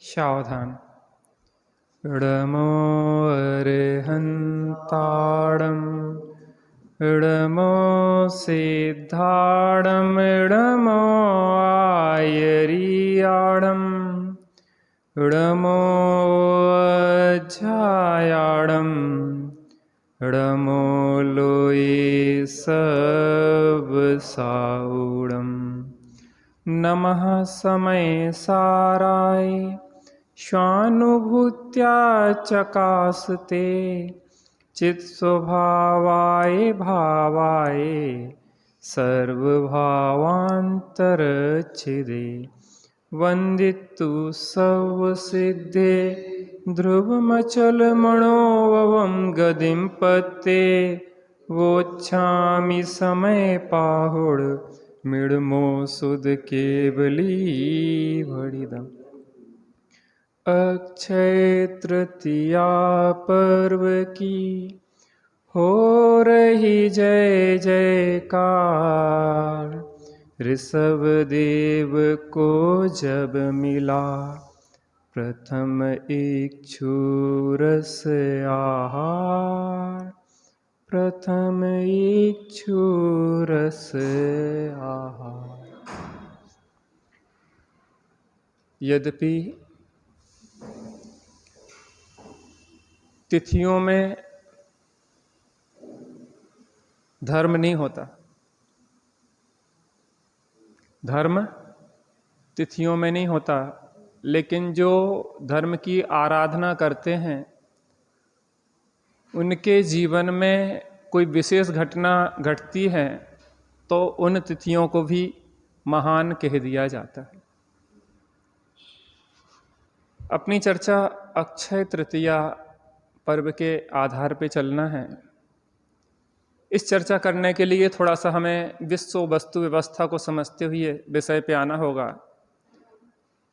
सावधान। इडमो अर्हन्ताडम् इडमो सिद्धाडम् इडमो आयरियाडम् इडमो अज्जायाडम् इडमो लोये सबसाऊडम्। नमः समय साराय स्वानुभूत्या चकासते चित्स्वभावाय भावाय सर्वभावान्तरच्छिदे वन्दितु सर्वसिद्धे ध्रुवमचलमणोवं गदिं पत्ते वोच्छामि समय पाहुड मिडमो सुध केवली भड़िदम। अक्षय तृतीया पर्व की हो रही जय जयकार। ऋषभ देव को जब मिला प्रथम इक्षुरस आहार प्रथम इक्षुरस आहार। यद्यपि तिथियों में धर्म नहीं होता, धर्म तिथियों में नहीं होता, लेकिन जो धर्म की आराधना करते हैं उनके जीवन में कोई विशेष घटना घटती है तो उन तिथियों को भी महान कह दिया जाता है। अपनी चर्चा अक्षय तृतीया पर्व के आधार पर चलना है। इस चर्चा करने के लिए थोड़ा सा हमें विश्व वस्तु व्यवस्था को समझते हुए विषय पे आना होगा।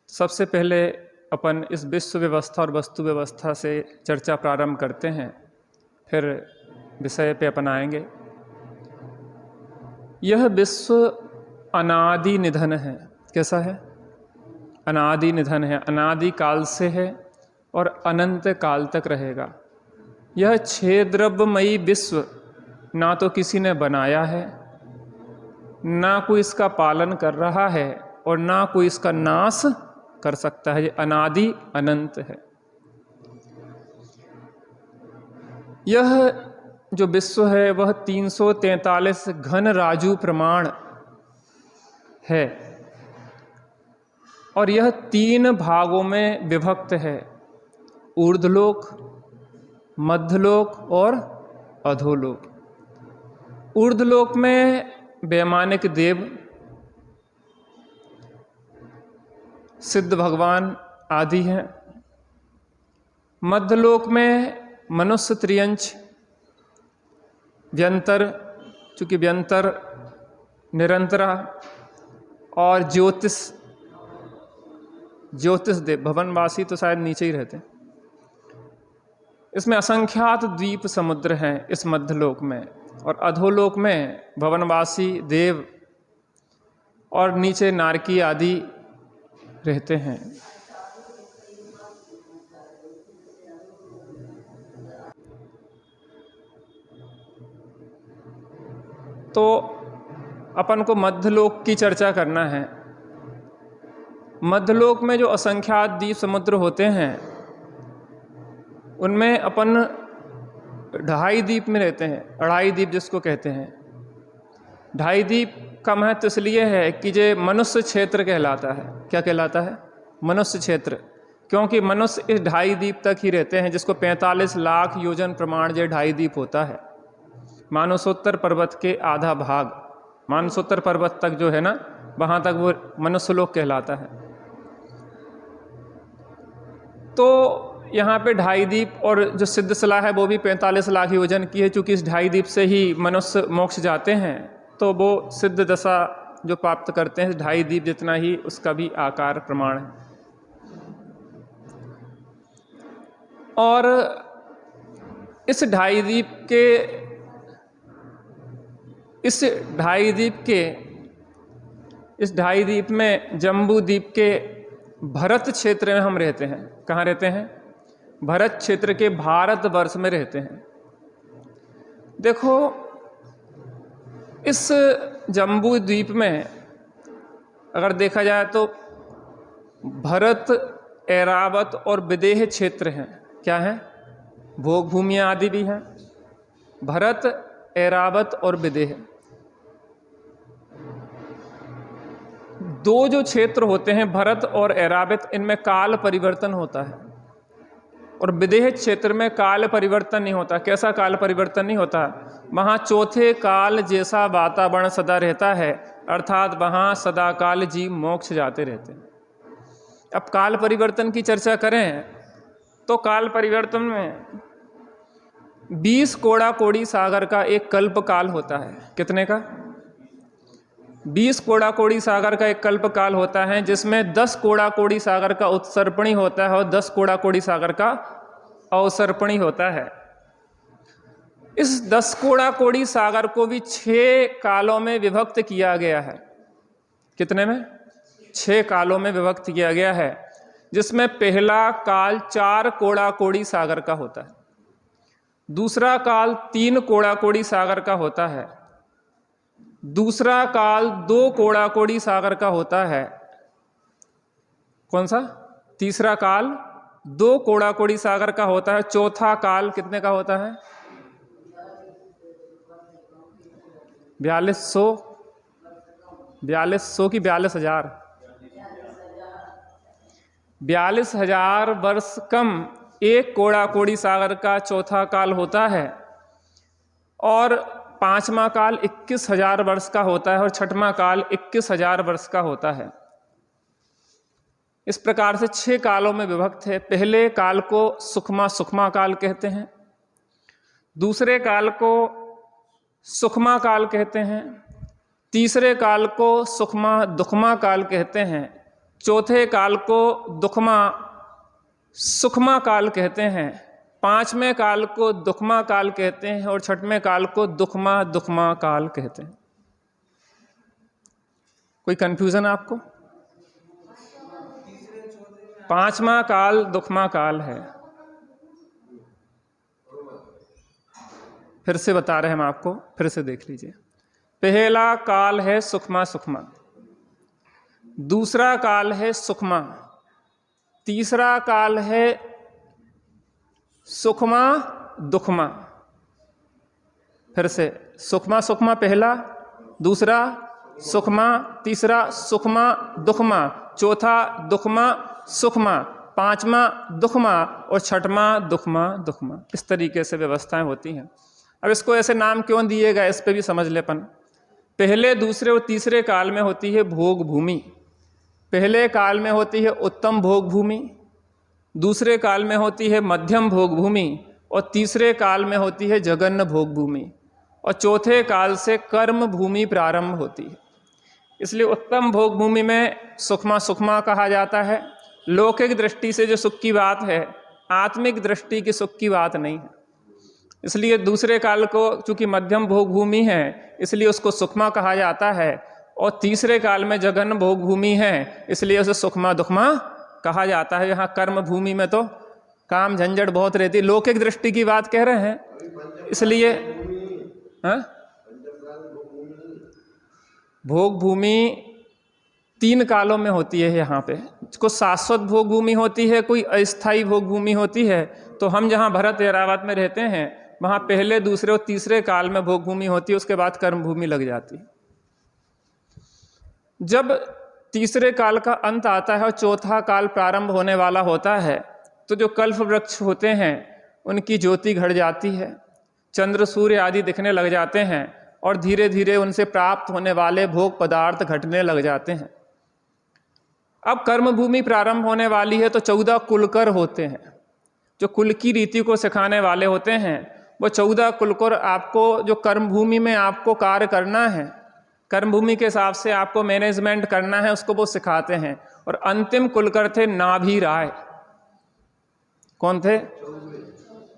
सबसे पहले अपन इस विश्व व्यवस्था और वस्तु व्यवस्था से चर्चा प्रारंभ करते हैं, फिर विषय पे अपन आएंगे। यह विश्व अनादि निधन है। कैसा है? अनादि निधन है, अनादि काल से है और अनंत काल तक रहेगा। यह क्षेद्रव्यमयी विश्व ना तो किसी ने बनाया है, ना कोई इसका पालन कर रहा है और ना कोई इसका नाश कर सकता है। ये अनादि अनंत है। यह जो विश्व है वह 343 घन राजु प्रमाण है और यह 3 भागों में विभक्त है, ऊर्ध्वलोक, मध्यलोक और अधोलोक। ऊर्ध्वलोक में वैमानिक देव, सिद्ध भगवान आदि हैं। मध्यलोक में मनुष्य, त्रियंच, व्यंतर, चूँकि व्यंतर निरंतरा और ज्योतिष देव, भवनवासी तो शायद नीचे ही रहते हैं। इसमें असंख्यात द्वीप समुद्र हैं इस मध्यलोक में, और अधोलोक में भवनवासी देव और नीचे नारकी आदि रहते हैं। तो अपन को मध्यलोक की चर्चा करना है। मध्यलोक में जो असंख्यात द्वीप समुद्र होते हैं उनमें अपन 2.5 द्वीप में रहते हैं, 2.5 द्वीप जिसको कहते हैं। 2.5 द्वीप का महत्व इसलिए है कि ये मनुष्य क्षेत्र कहलाता है। क्या कहलाता है? मनुष्य क्षेत्र। क्योंकि मनुष्य इस 2.5 द्वीप तक ही रहते हैं, जिसको 45 लाख योजन प्रमाण ये 2.5 द्वीप होता है। मानसोत्तर पर्वत के आधा भाग, मानसोत्तर पर्वत तक जो है ना, वहाँ तक वो मनुष्यलोक कहलाता है। तो यहाँ पे 2.5 द्वीप और जो सिद्धशिला है वो भी 45 लाख योजन की है। चूँकि इस 2.5 द्वीप से ही मनुष्य मोक्ष जाते हैं, तो वो सिद्ध दशा जो प्राप्त करते हैं 2.5 द्वीप जितना ही उसका भी आकार प्रमाण है। और इस 2.5 द्वीप में जम्बू द्वीप के भरत क्षेत्र में हम रहते हैं। कहाँ रहते हैं? भरत क्षेत्र के भारतवर्ष में रहते हैं। देखो, इस जम्बू द्वीप में अगर देखा जाए तो भरत, ऐरावत और विदेह क्षेत्र हैं। क्या हैं? भोग भूमियाँ आदि भी हैं। भरत, ऐरावत और विदेह, दो जो क्षेत्र होते हैं भरत और ऐरावत, इनमें काल परिवर्तन होता है और विदेह क्षेत्र में काल परिवर्तन नहीं होता। कैसा काल परिवर्तन नहीं होता? वहाँ चौथे काल जैसा वातावरण सदा रहता है, अर्थात वहाँ सदा काल जीव मोक्ष जाते रहते हैं। अब काल परिवर्तन की चर्चा करें तो काल परिवर्तन में 20 कोड़ा कोड़ी सागर का एक कल्प काल होता है। कितने का? 20 कोड़ा कोड़ी सागर का एक कल्प काल होता है, जिसमें 10 कोड़ा कोड़ी सागर का उत्सर्पणी होता है और 10 कोड़ा कोड़ी सागर का अवसर्पणी होता है। इस 10 कोड़ा कोड़ी सागर को भी 6 कालों में विभक्त किया गया है। कितने में? 6 कालों में विभक्त किया गया है, जिसमें पहला काल 4 कोड़ा कोड़ी सागर का होता है, दूसरा काल 3 कोड़ा कोड़ी सागर का होता है, दूसरा काल 2 कोड़ा कोड़ी सागर का होता है। कौन सा? तीसरा काल 2 कोड़ा कोड़ी सागर का होता है। चौथा काल कितने का होता है? 4200 की 42,000 42,000 वर्ष कम 1 कोड़ा कोड़ी सागर का चौथा काल होता है, और 5वां काल 21,000 वर्ष का होता है, और 6वां काल 21,000 वर्ष का होता है। इस प्रकार से 6 कालों में विभक्त है। पहले काल को सुखमा काल कहते हैं, दूसरे काल को सुखमा काल कहते हैं, तीसरे काल को दुखमा काल कहते हैं, चौथे काल को सुखमा काल कहते हैं, 5वें काल को दुखमा काल कहते हैं, और 6वें काल को दुखमा काल कहते हैं। कोई कंफ्यूजन आपको? 5वां काल दुखमा काल है। फिर से बता रहे हैं हम आपको, फिर से देख लीजिए। पहला काल है सुखमा, दूसरा काल है सुखमा, तीसरा काल है सुखमा दुखमा। फिर से सुखमा पहला, दूसरा सुखमा, तीसरा सुखमा दुखमा, चौथा दुखमा सुखमा, 5वां दुखमा, और 6वां दुखमा। इस तरीके से व्यवस्थाएं होती हैं। अब इसको ऐसे नाम क्यों दिए गए, इस पे भी समझ लेपन। पहले, दूसरे और तीसरे काल में होती है भोग भूमि। पहले काल में होती है उत्तम भोग भूमि, दूसरे काल में होती है मध्यम भोग भूमि, और तीसरे काल में होती है जघन्य भोग भूमि, और चौथे काल से कर्म भूमि प्रारंभ होती है। इसलिए उत्तम भोग भूमि में सुखमा कहा जाता है। लौकिक दृष्टि से जो सुख की बात है, आत्मिक दृष्टि की सुख की बात नहीं है। इसलिए दूसरे काल को चूंकि मध्यम भोग भूमि है, इसलिए उसको सुखमा कहा जाता है, और तीसरे काल में जघन्य भोग भूमि है, इसलिए उसे सुखमा दुखमा कहा जाता है। यहाँ कर्म भूमि में तो काम झंझट बहुत रहती है, लौकिक दृष्टि की बात कह रहे हैं, इसलिए भोग भूमि 3 कालों में होती है। यहाँ पे कुछ शाश्वत भोग भूमि होती है, कोई अस्थायी भोग भूमि होती है। तो हम जहाँ भरत ऐरावत में रहते हैं, वहाँ पहले, दूसरे और तीसरे काल में भोग भूमि होती है, उसके बाद कर्म भूमि लग जाती है। जब तीसरे काल का अंत आता है और चौथा काल प्रारंभ होने वाला होता है, तो जो कल्प वृक्ष होते हैं उनकी ज्योति घट जाती है, चंद्र सूर्य आदि दिखने लग जाते हैं, और धीरे धीरे उनसे प्राप्त होने वाले भोग पदार्थ घटने लग जाते हैं। अब कर्म भूमि प्रारंभ होने वाली है, तो 14 कुलकर होते हैं, जो कुल की रीति को सिखाने वाले होते हैं। वो 14 कुलकर आपको जो कर्म भूमि में आपको कार्य करना है, कर्म भूमि के हिसाब से आपको मैनेजमेंट करना है, उसको वो सिखाते हैं। और अंतिम कुलकर थे नाभि राय। कौन थे?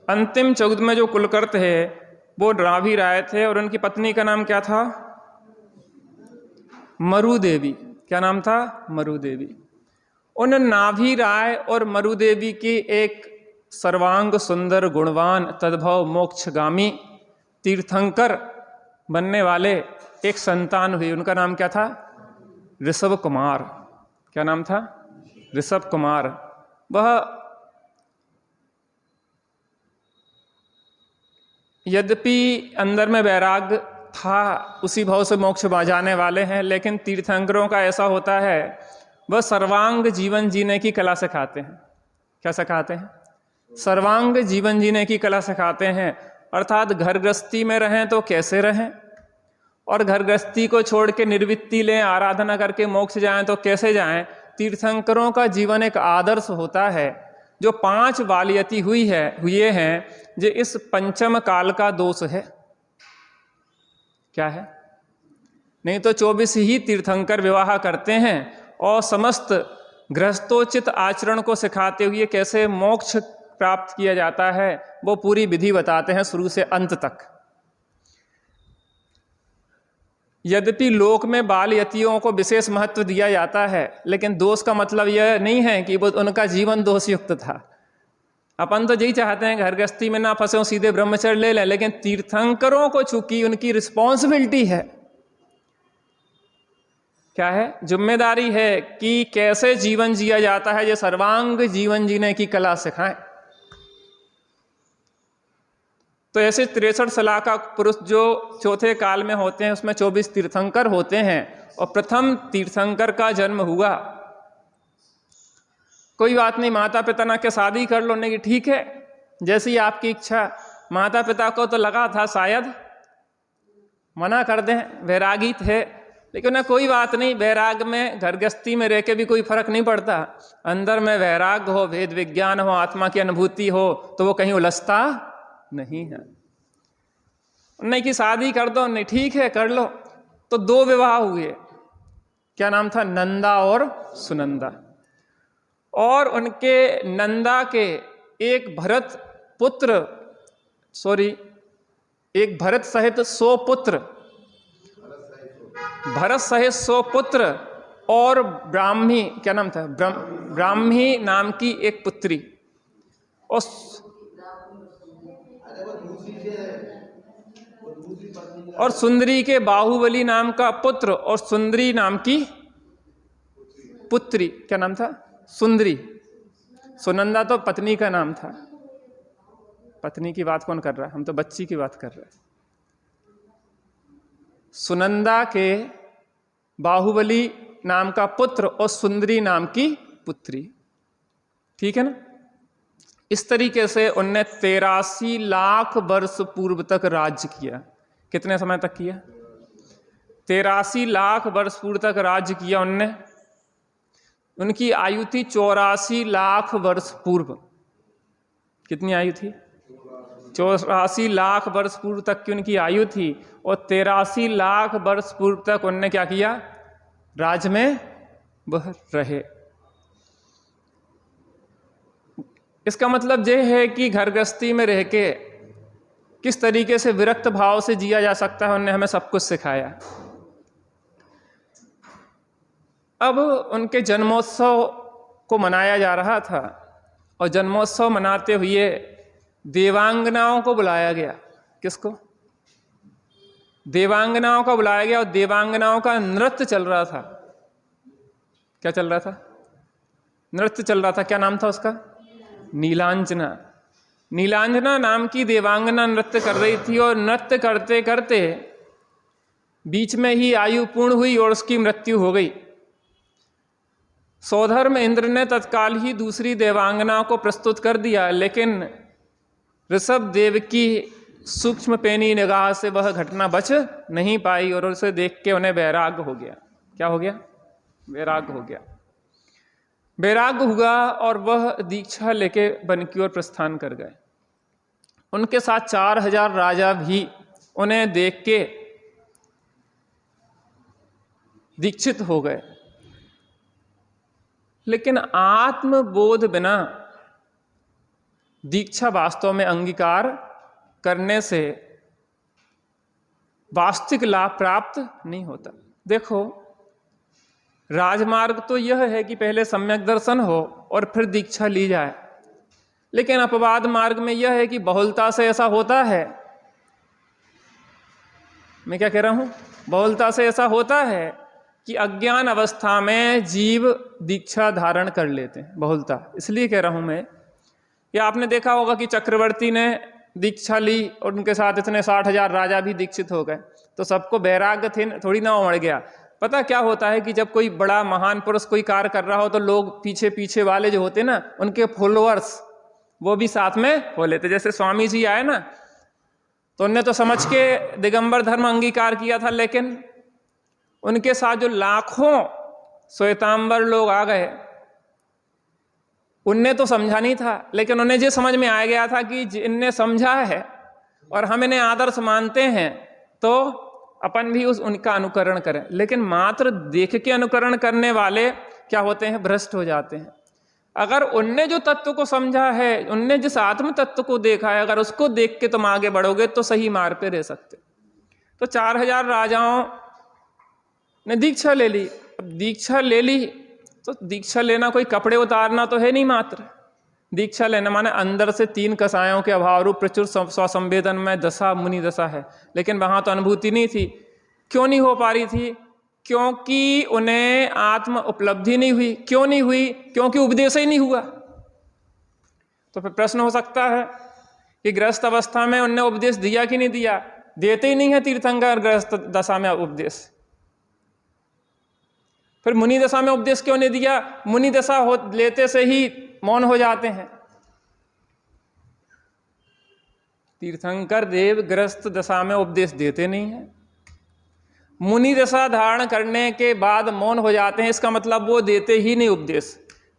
अंतिम 14 में जो कुलकर थे वो नाभि राय थे, और उनकी पत्नी का नाम क्या था? मरु देवी। क्या नाम था? मरु देवी। उन नाभि राय और मरुदेवी की एक सर्वांग सुंदर गुणवान तद्भव मोक्षगामी तीर्थंकर बनने वाले एक संतान हुई। उनका नाम क्या था? ऋषभ कुमार। क्या नाम था? ऋषभ कुमार। वह यद्यपि अंदर में वैराग्य था, उसी भाव से मोक्ष जाने वाले हैं, लेकिन तीर्थंकरों का ऐसा होता है, वह सर्वांग जीवन जीने की कला सिखाते हैं। क्या सिखाते हैं? सर्वांग जीवन जीने की कला सिखाते हैं। अर्थात घर गृहस्थी में रहें तो कैसे रहें, और घर गृहस्थी को छोड़ के निर्वृत्ति लें, आराधना करके मोक्ष जाएं तो कैसे जाएं। तीर्थंकरों का जीवन एक आदर्श होता है। जो 5 बालयति हुए हैं, जो इस पंचम काल का दोष है। क्या है? नहीं तो 24 ही तीर्थंकर विवाह करते हैं और समस्त गृहस्थोचित आचरण को सिखाते हुए कैसे मोक्ष प्राप्त किया जाता है वो पूरी विधि बताते हैं शुरू से अंत तक। यद्यपि लोक में बाल यतियों को विशेष महत्व दिया जाता है, लेकिन दोष का मतलब यह नहीं है कि वो उनका जीवन दोषयुक्त था। अपन तो यही चाहते हैं घर गृहस्थी में ना फंसे, सीधे ब्रह्मचर्य ले लें, लेकिन तीर्थंकरों को चूंकि उनकी रिस्पॉन्सिबिलिटी है, क्या है, जिम्मेदारी है कि कैसे जीवन जिया जाता है, ये सर्वांग जीवन जीने की कला सिखाएं। तो ऐसे 63 साल का पुरुष जो चौथे काल में होते हैं, उसमें 24 तीर्थंकर होते हैं, और प्रथम तीर्थंकर का जन्म हुआ। कोई बात नहीं, माता पिता ना के शादी कर लो, नहीं ठीक है, जैसी आपकी इच्छा। माता पिता को तो लगा था शायद मना कर दें, वैरागी थे, लेकिन ना कोई बात नहीं, वैराग में घर गृहस्थी में रह के भी कोई फर्क नहीं पड़ता। अंदर में वैराग्य हो, भेद विज्ञान हो, आत्मा की अनुभूति हो, तो वो कहीं उलझता नहीं है। नहीं कि शादी कर दो, नहीं ठीक है कर लो। तो 2 विवाह हुए। क्या नाम था? नंदा और सुनंदा। और उनके नंदा के एक भरत सहित 100 पुत्र, भरत सहित 100 पुत्र, और ब्राह्मी, क्या नाम था? ब्राह्मी नाम की एक पुत्री, और सुंदरी के बाहुबली नाम का पुत्र, और सुंदरी नाम की पुत्री। क्या नाम था? सुंदरी। सुनंदा तो पत्नी का नाम था। पत्नी की बात कौन कर रहा है? हम तो बच्ची की बात कर रहे हैं। सुनंदा के बाहुबली नाम का पुत्र और सुंदरी नाम की पुत्री। ठीक है ना? इस तरीके से उनने 83 लाख वर्ष पूर्व तक राज्य किया। कितने समय तक किया? 83 लाख वर्ष पूर्व तक राज्य किया उनने। उनकी आयु थी 84 लाख वर्ष पूर्व। कितनी आयु थी? 84 लाख वर्ष पूर्व तक की उनकी आयु थी, और 83 लाख वर्ष पूर्व तक उनने क्या किया? राज्य में वह रहे। इसका मतलब यह है कि घर गृहस्थी में रह के किस तरीके से विरक्त भाव से जिया जा सकता है, उन्होंने हमें सब कुछ सिखाया। अब उनके जन्मोत्सव को मनाया जा रहा था, और जन्मोत्सव मनाते हुए देवांगनाओं को बुलाया गया। किसको? देवांगनाओं को बुलाया गया, और देवांगनाओं का नृत्य चल रहा था। क्या चल रहा था? नृत्य चल रहा था। क्या नाम था उसका? नीलांजना। नीलांजना नाम की देवांगना नृत्य कर रही थी, और नृत्य करते करते बीच में ही आयु पूर्ण हुई और उसकी मृत्यु हो गई। सौधर्म इंद्र ने तत्काल ही दूसरी देवांगना को प्रस्तुत कर दिया, लेकिन ऋषभ देव की सूक्ष्म पेनी निगाह से वह घटना बच नहीं पाई, और उसे देख के उन्हें वैराग्य हो गया। क्या हो गया? वैराग्य हो गया। वैराग्य हुआ और वह दीक्षा लेके वन की ओर प्रस्थान कर गए। उनके साथ 4000 राजा भी उन्हें देख के दीक्षित हो गए। लेकिन आत्मबोध बिना दीक्षा वास्तव में अंगीकार करने से वास्तविक लाभ प्राप्त नहीं होता। देखो, राजमार्ग तो यह है कि पहले सम्यक दर्शन हो और फिर दीक्षा ली जाए, लेकिन अपवाद मार्ग में यह है कि बहुलता से ऐसा होता है, मैं क्या कह रहा हूं, बहुलता से ऐसा होता है कि अज्ञान अवस्था में जीव दीक्षा धारण कर लेते हैं। बहुलता इसलिए कह रहा हूं मैं, या आपने देखा होगा कि चक्रवर्ती ने दीक्षा ली और उनके साथ इतने 60,000 राजा भी दीक्षित हो गए, तो सबको वैराग्य थे थोड़ी ना उमड़ गया। पता क्या होता है कि जब कोई बड़ा महान पुरुष कोई कार्य कर रहा हो तो लोग पीछे पीछे वाले जो होते ना, उनके फॉलोअर्स वो भी साथ में हो लेते। जैसे स्वामी जी आए ना, तो उनने तो समझ के दिगंबर धर्म अंगीकार किया था, लेकिन उनके साथ जो लाखों श्वेतांबर लोग आ गए, उनने तो समझा नहीं था, लेकिन उन्हें जो समझ में आ गया था कि इनने समझा है और हम इन्हें आदर्श मानते हैं, तो अपन भी उनका अनुकरण करें। लेकिन मात्र देख के अनुकरण करने वाले क्या होते हैं, भ्रष्ट हो जाते हैं। अगर उनने जो तत्व को समझा है, उनने जिस आत्म तत्व को देखा है, अगर उसको देख के तुम आगे बढ़ोगे तो सही मार्ग पे रह सकते। तो 4000 राजाओं ने दीक्षा ले ली। अब दीक्षा ले ली तो दीक्षा लेना कोई कपड़े उतारना तो है नहीं, मात्र दीक्षा लेना माने अंदर से 3 कसायों के अभाव रूप प्रचुर स्वसंवेदन में दशा मुनि दशा है, लेकिन वहां तो अनुभूति नहीं थी। क्यों नहीं हो पा रही थी? क्योंकि उन्हें आत्म उपलब्धि नहीं हुई। क्यों नहीं हुई? क्योंकि उपदेश ही नहीं हुआ। तो फिर प्रश्न हो सकता है कि गृहस्थ अवस्था में उन्हें उपदेश दिया कि नहीं दिया? देते ही नहीं है तीर्थंकर गृहस्थ दशा में उपदेश। फिर मुनि दशा में उपदेश क्यों नहीं दिया? मुनि दशा लेते से ही मौन हो जाते हैं। तीर्थंकर देव गृहस्थ दशा में उपदेश देते नहीं हैं। मुनि दशा धारण करने के बाद मौन हो जाते हैं, इसका मतलब वो देते ही नहीं उपदेश।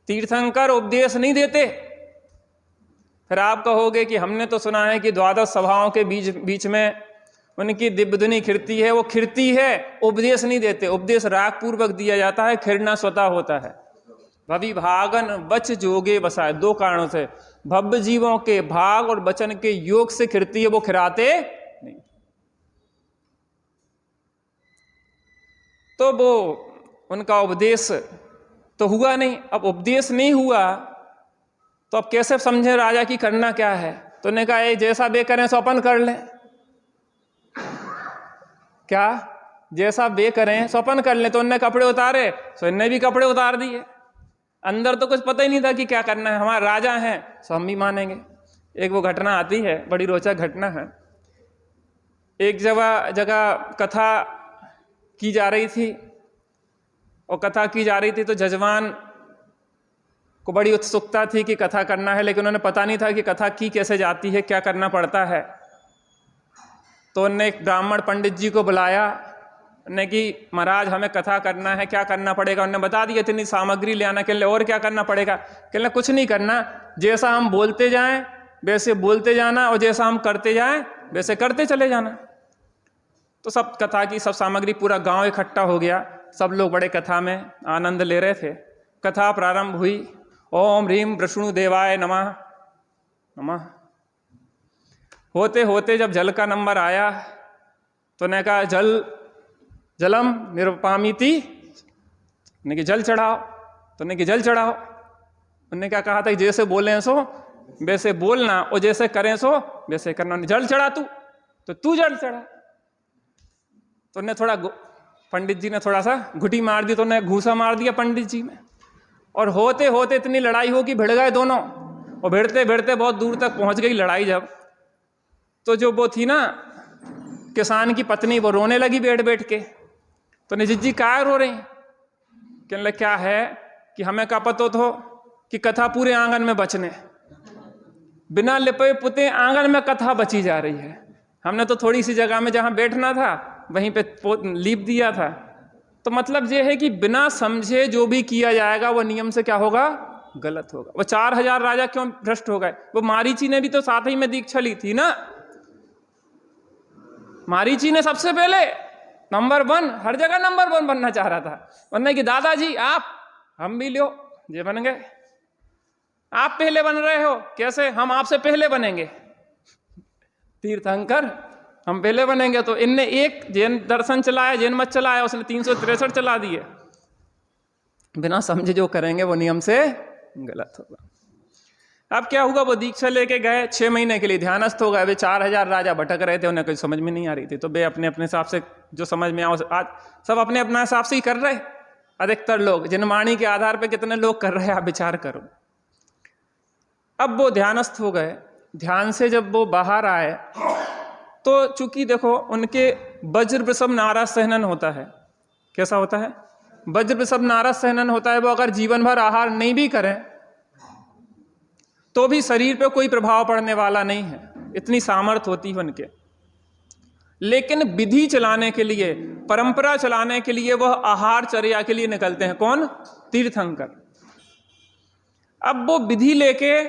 तीर्थंकर उपदेश नहीं देते। फिर आप कहोगे कि हमने तो सुना है कि 12 सभाओं के बीच में उनकी दिव्यधुनी खिरती है, वो खिरती है, उपदेश नहीं देते। उपदेश राग पूर्वक दिया जाता है, खिरना स्वतः होता है। भवि भागन बच जोगे बसाए, 2 कारणों से। भव्य जीवों के भाग और वचन के योग से खिरती है, वो खिराते नहीं। तो वो उनका उपदेश तो हुआ नहीं। अब उपदेश नहीं हुआ तो अब कैसे समझे राजा की करना क्या है? तो उन्होंने कहा ये जैसा बे करें सो अपन कर लें। क्या? जैसा बे करें सो अपन कर लें। तो उनने कपड़े उतारे, सो इनने भी कपड़े उतार दिए। अंदर तो कुछ पता ही नहीं था कि क्या करना है। हमारे राजा हैं सो हम भी मानेंगे। एक वो घटना आती है, बड़ी रोचक घटना है। एक जगह कथा की जा रही थी, और कथा की जा रही थी तो जजमान को बड़ी उत्सुकता थी कि कथा करना है, लेकिन उन्हें पता नहीं था कि कथा की कैसे जाती है, क्या करना पड़ता है। तो उन्होंने एक ब्राह्मण पंडित जी को बुलाया, उन्होंने कि महाराज हमें कथा करना है, क्या करना पड़ेगा? उन्होंने बता दिया इतनी सामग्री ले आना। कहने और क्या करना पड़ेगा? कहने कुछ नहीं करना, जैसा हम बोलते जाएं वैसे बोलते जाना, और जैसा हम करते जाएं वैसे करते चले जाना। तो सब कथा की सब सामग्री, पूरा गांव इकट्ठा हो गया। सब लोग बड़े कथा में आनंद ले रहे थे। कथा प्रारंभ हुई। ओम ह्रीम वृष्णु देवाय नमः नमः। होते होते जब जल का नंबर आया तो ने कहा जलम निरुपामीति, ने कि जल चढ़ाओ। तो ने कि जल चढ़ाओ। उन्होंने क्या कहा था? जैसे बोले सो वैसे बोलना, और जैसे करें सो वैसे करना। जल चढ़ा तो तू जल चढ़ा। तो उन्हें थोड़ा, पंडित जी ने थोड़ा सा घुटी मार दी, तो उन्हें घूसा मार दिया पंडित जी में। और होते होते इतनी लड़ाई हो कि भिड़ गए दोनों, और भिड़ते भिड़ते बहुत दूर तक पहुंच गई लड़ाई। जब तो जो वो थी ना किसान की पत्नी, वो रोने लगी बैठ बैठ के। तो निजित जी क्या रो रही? कहने लगे क्या है कि हमें क्या पता तो कि कथा पूरे आंगन में बचने, बिना लिपे पुते आंगन में कथा बची जा रही है। हमने तो थोड़ी सी जगह में जहां बैठना था वहीं पे लीप दिया था। तो मतलब ये है कि बिना समझे जो भी किया जाएगा वो नियम से क्या होगा? गलत होगा। वो 4000 राजा क्यों भ्रष्ट हो गए? वो मारीची ने भी तो साथ ही में दीक्षा ली थी ना। मारीची ने सबसे पहले नंबर 1, हर जगह नंबर 1 बनना चाह रहा था। बनने की दादाजी आप, हम भी लो, ये बन गए। आप पहले बन रहे हो, कैसे? हम आपसे पहले बनेंगे। तीर्थंकर हम पहले बनेंगे। तो इनने एक जैन दर्शन चलाया, जैन मत चलाया, उसने 363 चला दिए। बिना समझे जो करेंगे वो नियम से गलत होगा। अब क्या हुआ, वो दीक्षा लेके गए 6 महीने के लिए, ध्यानस्थ हो गए। वे 4000 राजा भटक रहे थे, उन्हें कुछ समझ में नहीं आ रही थी, तो वे अपने अपने हिसाब से जो समझ में आओ, आज सब अपने अपना हिसाब से ही कर रहे। अधिकतर लोग जनवाणी के आधार पर कितने लोग कर रहे हैं, आप विचार करो। अब वो ध्यानस्थ हो गए, ध्यान से जब वो बाहर आए तो चूंकि देखो उनके वज्र वृषभ नारद सहनन होता है। कैसा होता है? वज्र वृषभ नारद सहनन होता है। वो अगर जीवन भर आहार नहीं भी करें तो भी शरीर पे कोई प्रभाव पड़ने वाला नहीं है, इतनी सामर्थ्य होती है उनके। लेकिन विधि चलाने के लिए, परंपरा चलाने के लिए वह आहार चर्या के लिए निकलते हैं। कौन? तीर्थंकर। अब वो विधि लेके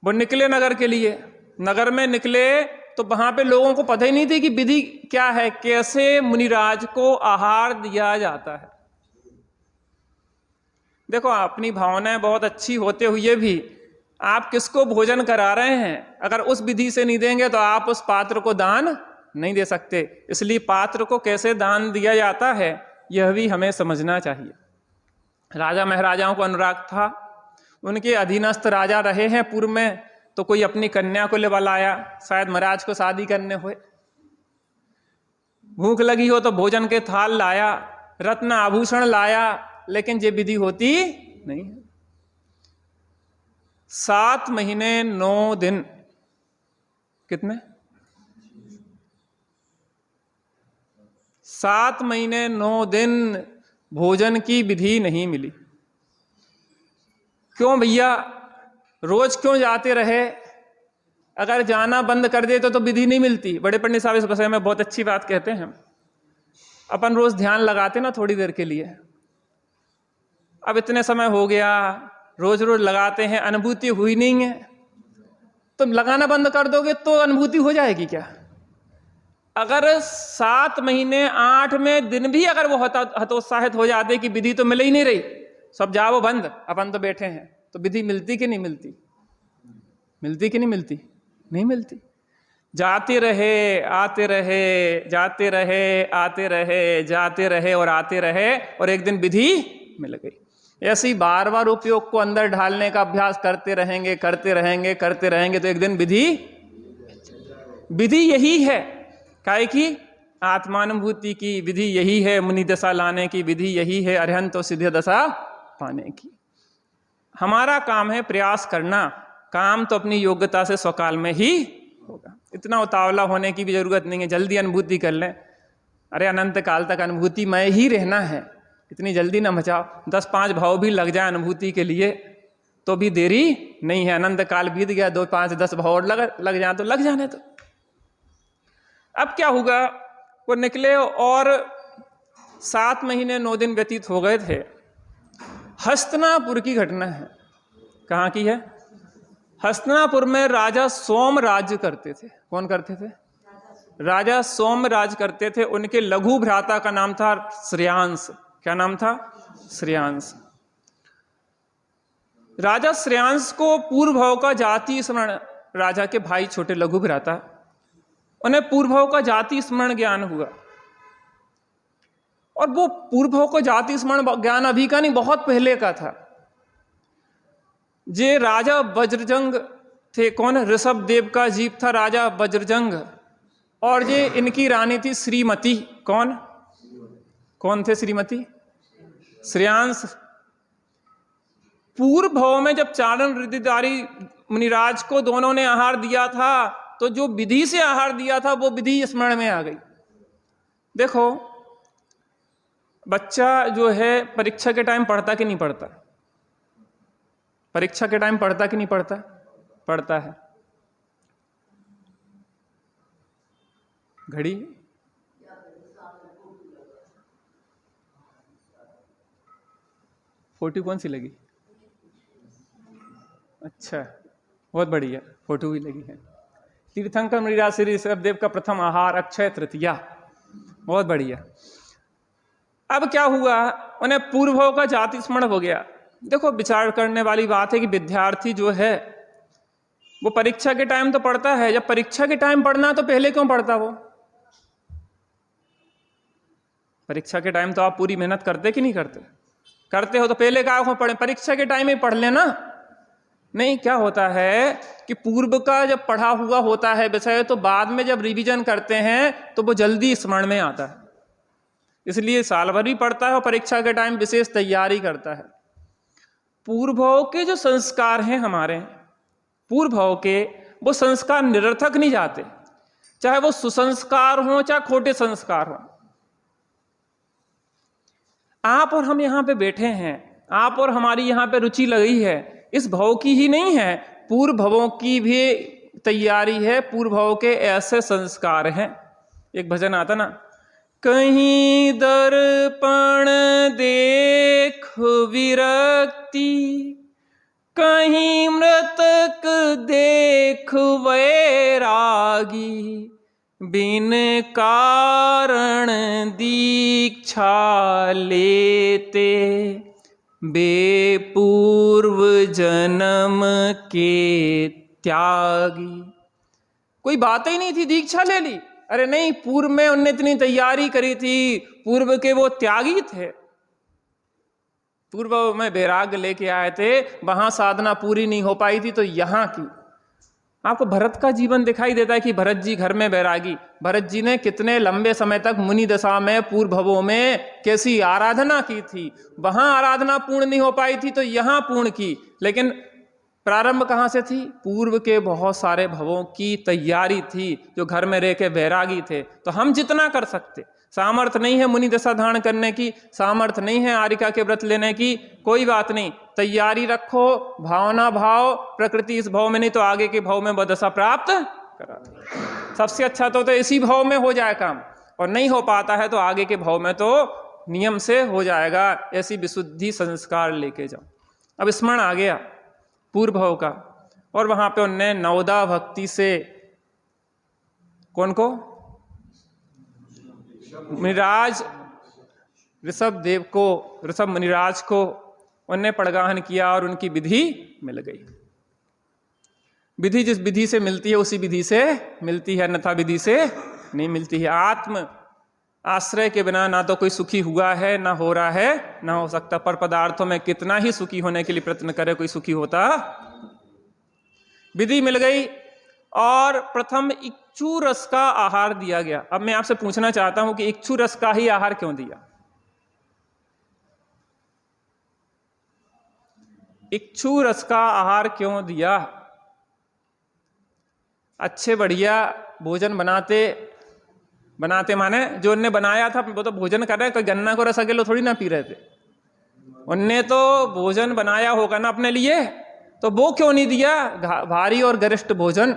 वो निकले नगर के लिए। नगर में निकले तो वहां पे लोगों को पता ही नहीं थी कि विधि क्या है, कैसे मुनिराज को आहार दिया जाता है। देखो, अपनी भावनाएं बहुत अच्छी होते हुए भी आप किसको भोजन करा रहे हैं, अगर उस विधि से नहीं देंगे तो आप उस पात्र को दान नहीं दे सकते। इसलिए पात्र को कैसे दान दिया जाता है यह भी हमें समझना चाहिए। राजा महाराजाओं को अनुराग था, उनके अधीनस्थ राजा रहे हैं पूर्व में, तो कोई अपनी कन्या को लेवा लाया, शायद महाराज को शादी करने हुए। भूख लगी हो तो भोजन के थाल लाया, रत्न आभूषण लाया, लेकिन ये विधि होती नहीं है। 7 महीने 9 दिन, कितने? 7 महीने 9 दिन भोजन की विधि नहीं मिली। क्यों भैया? रोज क्यों जाते रहे? अगर जाना बंद कर देते तो विधि नहीं मिलती। बड़े पंडित साहब इस विषय में बहुत अच्छी बात कहते हैं। अपन रोज ध्यान लगाते ना थोड़ी देर के लिए, अब इतने समय हो गया, रोज रोज लगाते हैं, अनुभूति हुई नहीं है, तो लगाना बंद कर दोगे तो अनुभूति हो जाएगी क्या? अगर 7 महीने 8वें दिन भी अगर वो हतोत्साहित हो जाते कि विधि तो मिल ही नहीं रही, सब जाओ बंद, अपन तो बैठे हैं, तो विधि मिलती कि नहीं मिलती? मिलती कि नहीं मिलती? नहीं मिलती। जाते रहे, आते रहे, जाते रहे, आते रहे, जाते रहे और आते रहे, और एक दिन विधि मिल गई। ऐसे ही बार बार उपयोग को अंदर ढालने का अभ्यास करते रहेंगे, करते रहेंगे, करते रहेंगे, तो एक दिन विधि यही है। काहे की? आत्मानुभूति की विधि यही है, मुनि दशा लाने की विधि यही है, अरहंत तो सिद्ध दशा पाने की। हमारा काम है प्रयास करना, काम तो अपनी योग्यता से स्वकाल में ही होगा। इतना उतावला होने की भी जरूरत नहीं है, जल्दी अनुभूति कर लें। अरे अनंत काल तक अनुभूति में ही रहना है, इतनी जल्दी ना मचाओ। 10-5 भाव भी लग जाए अनुभूति के लिए तो भी देरी नहीं है। अनंत काल बीत गया, 2-5-10 भाव लग जाए तो लग जाने तो। अब क्या होगा, वो निकले और 7 महीने 9 दिन व्यतीत हो गए थे। हस्तिनापुर की घटना है। कहाँ की है? हस्तिनापुर में राजा सोम राज्य करते थे। कौन करते थे? राजा सोम राज करते थे। उनके लघु भ्राता का नाम था श्रेयांश। क्या नाम था? श्रेयांश। राजा श्रेयांश को पूर्वभाव का जाति स्मरण, राजा के भाई छोटे लघु भ्राता, उन्हें पूर्वभाव का जाति स्मरण ज्ञान हुआ। और वो पूर्वभाव का जाति स्मरण ज्ञान अभी का नहीं, बहुत पहले का था। जे राजा वज्रजंग थे। कौन? ऋषभ देव का जीव था राजा वज्रजंग, और ये इनकी रानी थी श्रीमती। कौन थे श्रीमती? श्रेयांश। पूर्व भाव में जब चारण रिद्धिधारी मुनिराज को दोनों ने आहार दिया था, तो जो विधि से आहार दिया था वो विधि स्मरण में आ गई। देखो, बच्चा जो है परीक्षा के टाइम पढ़ता कि नहीं पढ़ता? परीक्षा के टाइम पढ़ता कि नहीं पढ़ता? पढ़ता है। घड़ी फोटो कौन सी लगी? अच्छा, बहुत बढ़िया, फोटो भी लगी है। तीर्थंकर मुनिराज श्री ऋषभ देव का प्रथम आहार अक्षय तृतीया, बहुत बढ़िया। अब क्या हुआ, उन्हें पूर्वभाव का जाति स्मरण हो गया। देखो, विचार करने वाली बात है कि विद्यार्थी जो है वो परीक्षा के टाइम तो पढ़ता है। जब परीक्षा के टाइम पढ़ना तो पहले क्यों पढ़ता वो? परीक्षा के टाइम तो आप पूरी मेहनत करते कि नहीं करते? करते हो तो पहले का पढ़े, परीक्षा के टाइम में पढ़ लेना। नहीं, क्या होता है कि पूर्व का जब पढ़ा हुआ होता है विषय तो बाद में जब रिवीजन करते हैं तो वो जल्दी स्मरण में आता है, इसलिए साल भर भी पढ़ता है और परीक्षा के टाइम विशेष तैयारी करता है। पूर्वभाव के जो संस्कार हैं हमारे, पूर्वभाव के वो संस्कार निरर्थक नहीं जाते, चाहे वो सुसंस्कार हो चाहे खोटे संस्कार हो। आप और हम यहाँ पे बैठे हैं, आप और हमारी यहाँ पे रुचि लगी है, इस भाव की ही नहीं है, पूर्व भवों की भी तैयारी है, पूर्व भव के ऐसे संस्कार हैं। एक भजन आता ना, कहीं दर्पण देख विरक्ति, कहीं मृतक देख वैरागी, बिन कारण दीक्षा लेते, बेपूर्व जन्म के त्यागी। कोई बात ही नहीं थी, दीक्षा ले ली। अरे नहीं, पूर्व में उनने इतनी तैयारी करी थी, पूर्व के वो त्यागी थे, पूर्व में वैराग्य लेके आए थे, वहां साधना पूरी नहीं हो पाई थी तो यहां की। आपको भरत का जीवन दिखाई देता है कि भरत जी घर में वैरागी, भरत जी ने कितने लंबे समय तक मुनि दशा में पूर्व भवों में कैसी आराधना की थी, वहां आराधना पूर्ण नहीं हो पाई थी तो यहां पूर्ण की। लेकिन प्रारंभ कहाँ से थी? पूर्व के बहुत सारे भवों की तैयारी थी, जो घर में रह के वैरागी थे। तो हम जितना कर सकते, सामर्थ्य नहीं है मुनि दशा धारण करने की, सामर्थ्य नहीं है आरिका के व्रत लेने की, कोई बात नहीं, तैयारी रखो, भावना भाव, प्रकृति इस भाव में नहीं तो आगे के भाव में बदशा प्राप्त करा। सबसे अच्छा तो इसी भाव में हो जाए काम, और नहीं हो पाता है तो आगे के भाव में तो नियम से हो जाएगा। ऐसी विशुद्धि संस्कार लेके जाओ। अब स्मरण आ गया पूर्व भाव का, और वहां पे उनने नवदा भक्ति से कौन को? मुनिराज ऋषभ देव को, ऋषभ मुनिराज को उनने पड़गाहन किया और उनकी विधि मिल गई। विधि जिस विधि से मिलती है उसी विधि से मिलती है, अन्यथा विधि से नहीं मिलती है। आत्म आश्रय के बिना ना तो कोई सुखी हुआ है, ना हो रहा है, ना हो सकता। पर पदार्थों में कितना ही सुखी होने के लिए प्रयत्न करे, कोई सुखी होता। विधि मिल गई और प्रथम इच्छु रस का आहार दिया गया। अब मैं आपसे पूछना चाहता हूं कि इच्छु रस का ही आहार क्यों दिया? इच्छु रस का आहार क्यों दिया? अच्छे बढ़िया भोजन बनाते माने जो उनने बनाया था वो तो भोजन कर रहे, कोई गन्ना को रस अकेले थोड़ी ना पी रहे थे। उनने तो भोजन बनाया होगा ना अपने लिए, तो वो क्यों नहीं दिया भारी और गरिष्ठ भोजन?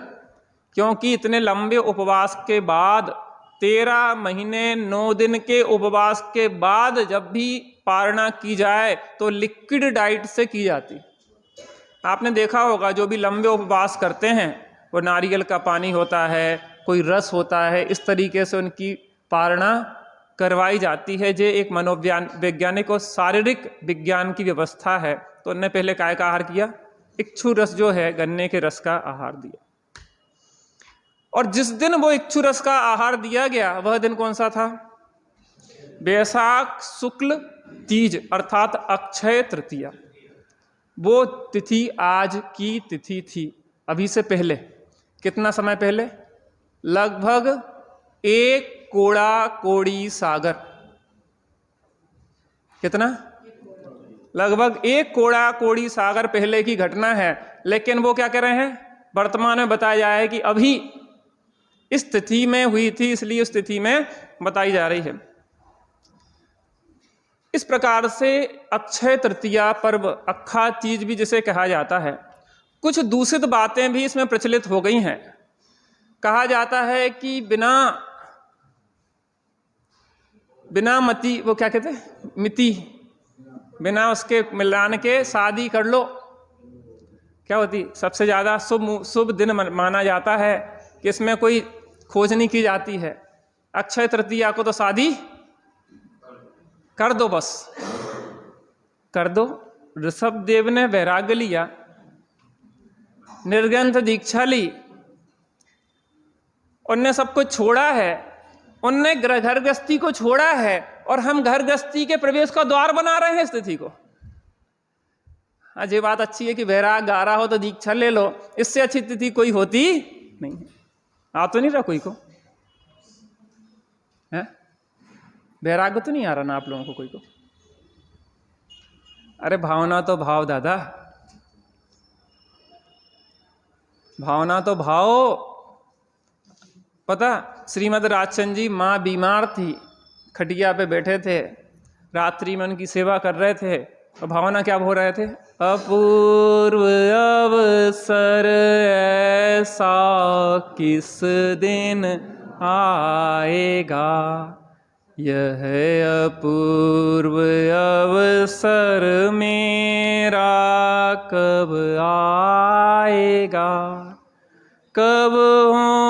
क्योंकि इतने लंबे उपवास के बाद, 13 महीने 9 दिन के उपवास के बाद जब भी पारणा की जाए तो लिक्विड डाइट से की जाती। आपने देखा होगा जो भी लंबे उपवास करते हैं वो नारियल का पानी होता है, कोई रस होता है, इस तरीके से उनकी पारणा करवाई जाती है। जो एक मनोवैज्ञानिक और शारीरिक विज्ञान की व्यवस्था है। तो उनने पहले काय का आहार किया? इच्छु रस जो है गन्ने के रस का आहार दिया। और जिस दिन वो इच्छु रस का आहार दिया गया वह दिन कौन सा था? वैशाख शुक्ल तीज अर्थात अक्षय तृतीया। वो तिथि आज की तिथि थी। अभी से पहले कितना समय पहले? लगभग 1 कोड़ा कोड़ी सागर। कितना? लगभग 1 कोड़ा कोड़ी सागर पहले की घटना है। लेकिन वो क्या कह रहे हैं? वर्तमान में बताया जाए कि अभी इस तिथि में हुई थी, इसलिए उस तिथि में बताई जा रही है। इस प्रकार से अक्षय तृतीया पर्व, अक्खा तीज भी जिसे कहा जाता है। कुछ दूषित बातें भी इसमें प्रचलित हो गई हैं। कहा जाता है कि बिना मति, वो क्या कहते हैं, मिति, बिना उसके मिलान के शादी कर लो। क्या होती? सबसे ज्यादा शुभ दिन माना जाता है कि इसमें कोई खोज नहीं की जाती है। अक्षय तृतीया को तो शादी कर दो, बस कर दो। ऋषभ देव ने वैराग्य लिया, निर्ग्रंथ दीक्षा ली, उनने सब कुछ छोड़ा है, उनने घर गृहस्थी को छोड़ा है, और हम घर गृहस्थी के प्रवेश का द्वार बना रहे हैं इस तिथि को। आज ये बात अच्छी है कि वैराग गा रहा हो तो दीक्षा ले लो, इससे अच्छी तिथि कोई होती नहीं है। आ तो नहीं रहा कोई को है, वैराग्य तो नहीं आ रहा ना आप लोगों को कोई को? अरे भावना तो भाव दादा, भावना तो भाव। पता श्रीमद राजचंद जी माँ बीमार थी, खटिया पे बैठे थे, रात्रि में उनकी सेवा कर रहे थे, और भावना क्या हो रहे थे? अपूर्व अवसर ऐसा किस दिन आएगा, यह अपूर्व अवसर मेरा कब आएगा, कब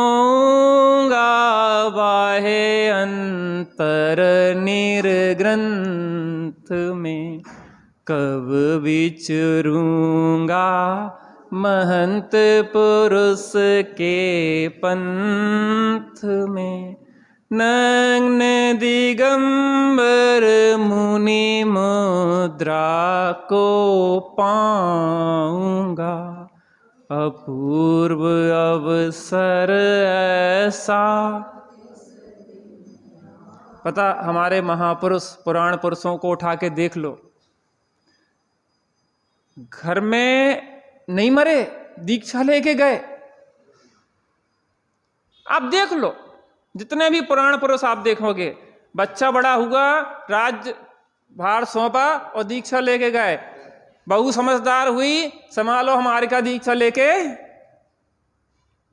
होऊंगा बाहे अंतर निर्ग्रंथ में, कब विचरूंगा महंत पुरुष के पंथ में, नग्न दिगंबर मुनि मुद्रा को पाऊंगा, अपूर्व अवसर ऐसा। पता हमारे महापुरुष पुराण पुरुषों को उठा के देख लो, घर में नहीं मरे, दीक्षा लेके गए। आप देख लो जितने भी पुराण पुरुष आप देखोगे, बच्चा बड़ा हुआ, राज्य भार सौंपा और दीक्षा लेके गए, बहू समझदार हुई, संभालो हमारे का दीक्षा लेके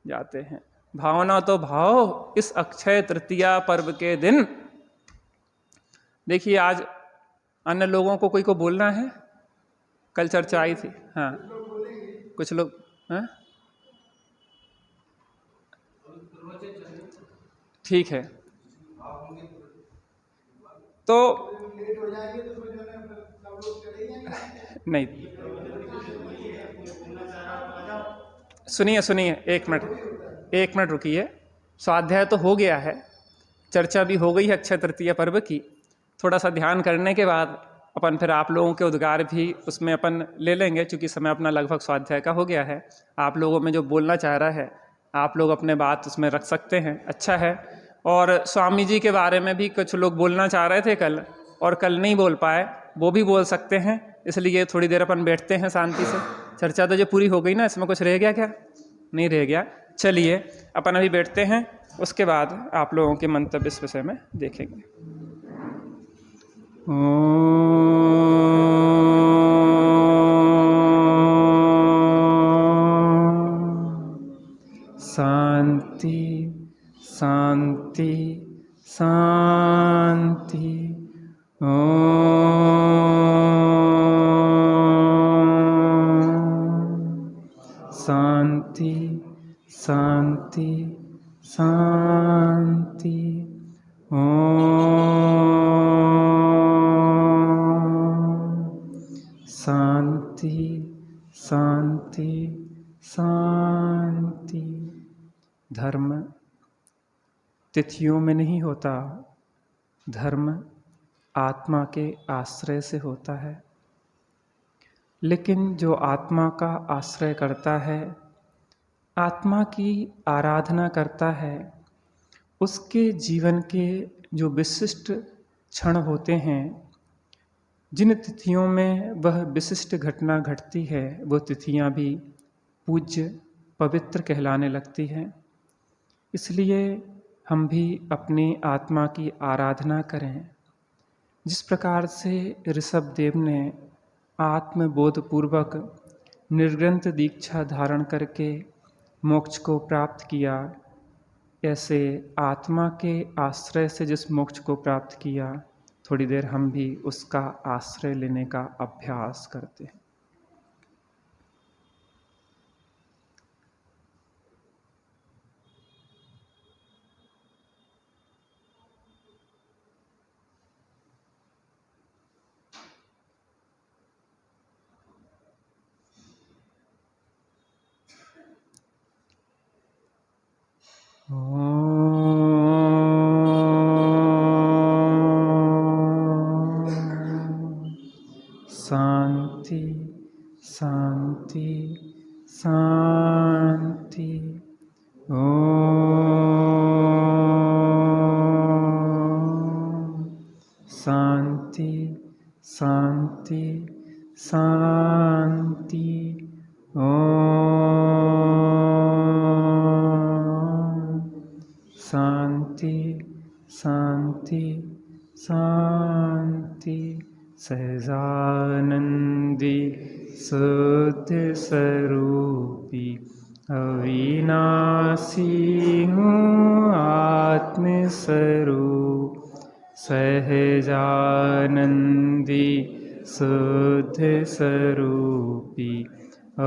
जाते हैं। भावना तो भाव इस अक्षय तृतीया पर्व के दिन। देखिए आज अन्य लोगों को कोई को बोलना है, कल चर्चा आई थी। हाँ कुछ लोग हाँ ठीक है, तो नहीं सुनिए सुनिए, एक मिनट रुकिए। स्वाध्याय तो हो गया है, चर्चा भी हो गई है अक्षय तृतीया पर्व की। थोड़ा सा ध्यान करने के बाद अपन फिर आप लोगों के उद्गार भी उसमें अपन ले लेंगे, क्योंकि समय अपना लगभग स्वाध्याय का हो गया है। आप लोगों में जो बोलना चाह रहा है आप लोग अपने बात उसमें रख सकते हैं, अच्छा है। और स्वामी जी के बारे में भी कुछ लोग बोलना चाह रहे थे कल, और कल नहीं बोल पाए, वो भी बोल सकते हैं। इसलिए थोड़ी देर अपन बैठते हैं शांति से। चर्चा तो जो पूरी हो गई ना, इसमें कुछ रह गया क्या? नहीं रह गया। चलिए अपन अभी बैठते हैं, उसके बाद आप लोगों के मंतव्य इस विषय में देखेंगे। शांति शांति शांति। शांति शांति शांति। शांति शांति शांति। धर्म तिथियों में नहीं होता, धर्म आत्मा के आश्रय से होता है। लेकिन जो आत्मा का आश्रय करता है, आत्मा की आराधना करता है, उसके जीवन के जो विशिष्ट क्षण होते हैं, जिन तिथियों में वह विशिष्ट घटना घटती है, वो तिथियां भी पूज्य पवित्र कहलाने लगती हैं। इसलिए हम भी अपनी आत्मा की आराधना करें। जिस प्रकार से ऋषभ देव ने आत्मबोधपूर्वक निर्ग्रंथ दीक्षा धारण करके मोक्ष को प्राप्त किया, ऐसे आत्मा के आश्रय से जिस मोक्ष को प्राप्त किया, थोड़ी देर हम भी उसका आश्रय लेने का अभ्यास करते हैं। शांति शांति। ओम शांति शांति शांति। ओम शांति शांति शांति। सहजानंदी शुद्ध स्वरूपी अविनाशी हूँ आत्मस्वरूप। सहजानंदी शुद्ध स्वरूपी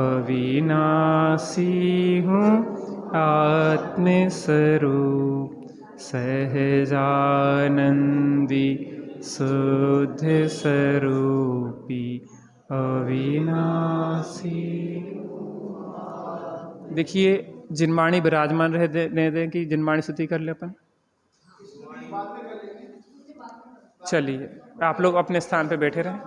अविनाशी हूँ आत्मस्वरूप। सहजानंदी शुद्ध स्वरूपी अविनाशी। देखिए जिनवाणी विराजमान रहने दें कि जिनवाणी स्तुति कर ले अपन। चलिए आप लोग अपने स्थान पे बैठे रहें।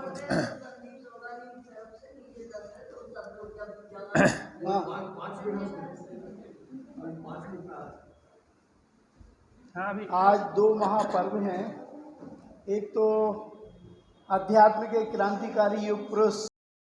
हाँ अभी आज दो महापर्व हैं। एक तो आध्यात्म के क्रांतिकारी युग पुरुष